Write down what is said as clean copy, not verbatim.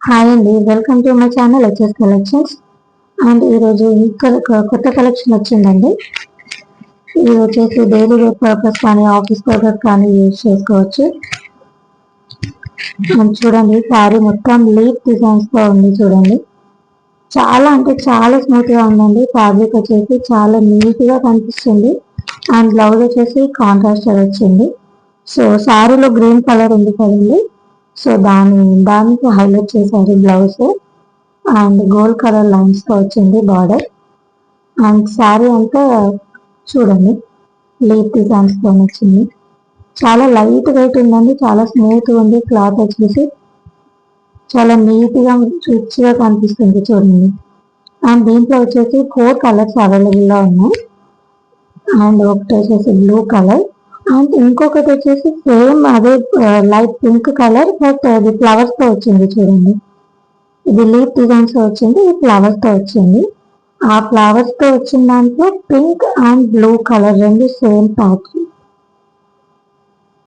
Hi అండి, welcome to my channel HS collections. And ఈరోజు ఇంకా కొత్త కలెక్షన్ వచ్చిందండి. ఇది వచ్చేసి డైలీ వేర్ పర్పస్ కానీ ఆఫీస్ పర్పస్ కానీ యూజ్ చేసుకోవచ్చు. అండ్ చూడండి, శారీ మొత్తం లీఫ్ డిజైన్స్ తో ఉంది. చూడండి, చాలా అంటే చాలా స్మూత్ గా ఉందండి. ఫ్యాబ్రిక్ వచ్చేసి చాలా నీట్ గా కనిపిస్తుంది. అండ్ బ్లౌజ్ వచ్చేసి కాంట్రాస్ట్ వచ్చింది. సో శారీలో గ్రీన్ కలర్ ఉంది కదండి, సో దానికి హైలైట్ చేశారు blouse. And gold colour lines తో వచ్చింది బార్డర్. అండ్ శారీ అంతా చూడండి లీఫ్ డిజైన్స్ తో వచ్చింది. చాలా లైట్ వెయిట్ ఉందండి, చాలా స్మూత్ ఉంది. క్లాత్ వచ్చేసి చాలా నీట్ గా రిచ్ గా కనిపిస్తుంది చూడండి. అండ్ దీంట్లో వచ్చేసి 4 కలర్స్ అవైలబుల్ గా ఉన్నాయి. అండ్ ఒకటి వచ్చేసి బ్లూ కలర్, అండ్ ఇంకొకటి వచ్చేసి సేమ్ అదే లైట్ పింక్ కలర్, బట్ అది ఫ్లవర్స్ తో వచ్చింది చూడండి. ఇది లీఫ్ డిజైన్స్ తో వచ్చింది, ఇది ఫ్లవర్స్ తో వచ్చింది. ఆ ఫ్లవర్స్ తో వచ్చిన దాంట్లో పింక్ అండ్ బ్లూ కలర్ రెండు సేమ్ ప్యాటర్న్